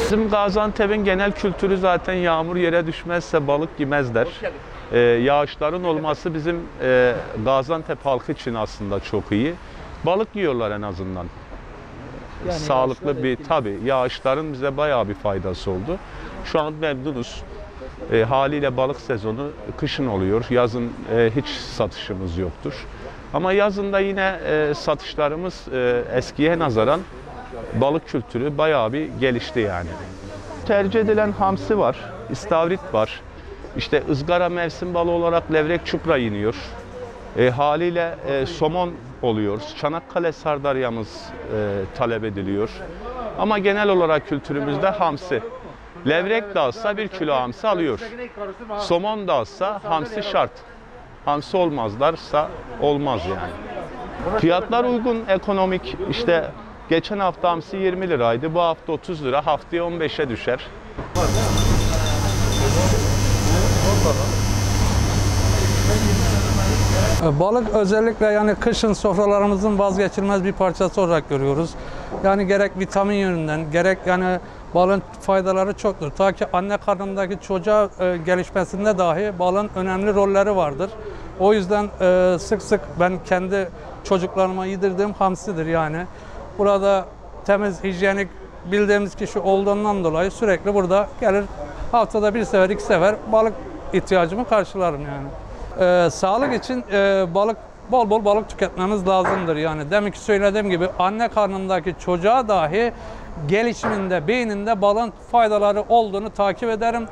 Bizim Gaziantep'in genel kültürü zaten yağmur yere düşmezse balık yemezler. Yağışların olması bizim Gaziantep halkı için aslında çok iyi. Balık yiyorlar en azından. Yani sağlıklı bir tabii yağışların bize bayağı bir faydası oldu. Şu an memnunuz. Haliyle balık sezonu kışın oluyor. Yazın hiç satışımız yoktur. Ama yazında yine satışlarımız eskiye nazaran balık kültürü bayağı bir gelişti yani. Tercih edilen hamsi var, istavrit var. İşte ızgara mevsim balığı olarak levrek çupra iniyor. Haliyle somon oluyor. Çanakkale sardaryamız talep ediliyor. Ama genel olarak kültürümüzde hamsi. Levrek de alsa 1 kilo hamsi alıyor. Somon da alsa hamsi şart. Hamsi olmazlarsa olmaz yani. Fiyatlar uygun, ekonomik. İşte geçen hafta hamsi 20 liraydı. Bu hafta 30 lira. Haftaya 15'e düşer. Balık özellikle yani kışın sofralarımızın vazgeçilmez bir parçası olarak görüyoruz. Yani gerek vitamin yönünden gerek yani balığın faydaları çoktur. Ta ki anne karnındaki çocuğa gelişmesinde dahi balığın önemli rolleri vardır. O yüzden sık sık ben kendi çocuklarıma yedirdiğim hamsidir yani. Burada temiz, hijyenik bildiğimiz kişi olduğundan dolayı sürekli burada gelir haftada 1 sefer 2 sefer balık ihtiyacımı karşılarım yani. Sağlık için bol bol balık tüketmemiz lazımdır yani. Demin ki söylediğim gibi anne karnındaki çocuğa dahi gelişiminde, beyninde balığın faydaları olduğunu takip ederim.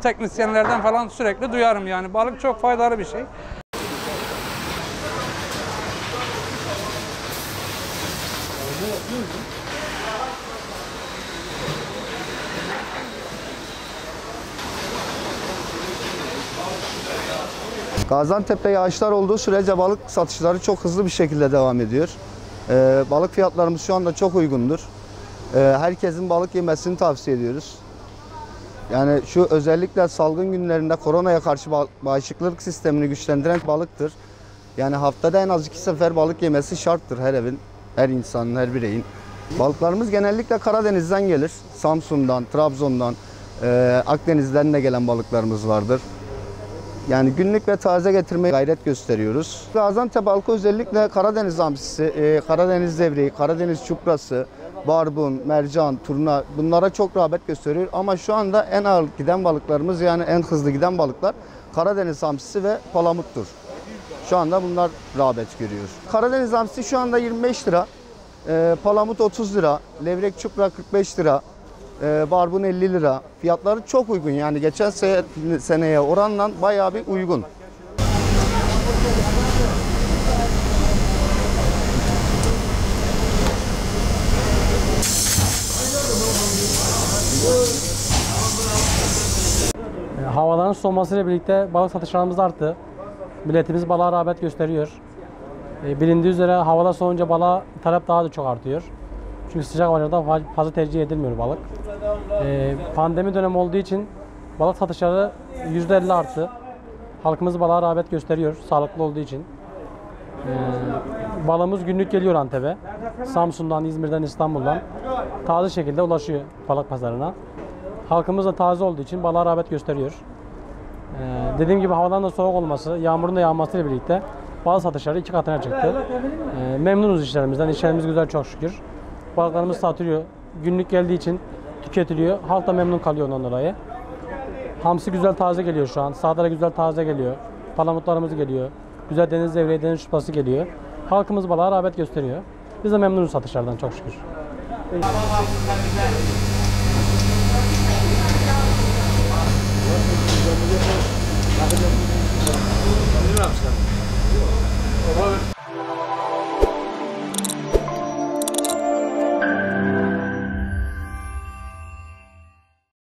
Teknisyenlerden falan sürekli duyarım yani. Balık çok faydalı bir şey. Gaziantep'te yağışlar olduğu sürece balık satışları çok hızlı bir şekilde devam ediyor. Balık fiyatlarımız şu anda çok uygundur. Herkesin balık yemesini tavsiye ediyoruz. Yani şu özellikle salgın günlerinde koronaya karşı bağışıklık sistemini güçlendiren balıktır. Yani haftada en az 2 sefer balık yemesi şarttır her evin, her insanın, her bireyin. Balıklarımız genellikle Karadeniz'den gelir. Samsun'dan, Trabzon'dan, Akdeniz'den de gelen balıklarımız vardır. Yani günlük ve taze getirmeye gayret gösteriyoruz. Gaziantep halkı özellikle Karadeniz hamsisi, Karadeniz levreği, Karadeniz çuprası, barbun, mercan, turna bunlara çok rağbet gösteriyor. Ama şu anda en ağır giden balıklarımız yani en hızlı giden balıklar Karadeniz hamsisi ve palamuttur. Şu anda bunlar rağbet görüyor. Karadeniz hamsisi şu anda 25 lira, palamut 30 lira, levrek çupra 45 lira. Barbun 50 lira. Fiyatları çok uygun yani geçen seneye oranla bayağı bir uygun. Havaların soğumasıyla birlikte balık satışlarımız arttı. Milletimiz balığa rağbet gösteriyor. Bilindiği üzere havalar soğuyunca balığa talep daha da çok artıyor. Çünkü sıcak havalarda fazla tercih edilmiyor balık. Pandemi dönemi olduğu için balık satışları %50 arttı. Halkımız balığa rağbet gösteriyor, sağlıklı olduğu için. Balığımız günlük geliyor Antep'e. Samsun'dan, İzmir'den, İstanbul'dan taze şekilde ulaşıyor balık pazarına. Halkımız da taze olduğu için balığa rağbet gösteriyor. Dediğim gibi havadan da soğuk olması, yağmurun da yağmasıyla birlikte balık satışları 2 katına çıktı. Memnunuz işlerimizden, işlerimiz güzel çok şükür. Balıklarımız satılıyor. Günlük geldiği için tüketiliyor. Halk da memnun kalıyor ondan dolayı. Hamsi güzel taze geliyor şu an. Sardalya güzel taze geliyor. Palamutlarımız geliyor. Güzel deniz levreği, deniz çupası geliyor. Halkımız balığa rağbet gösteriyor. Biz de memnunuz satışlardan çok şükür.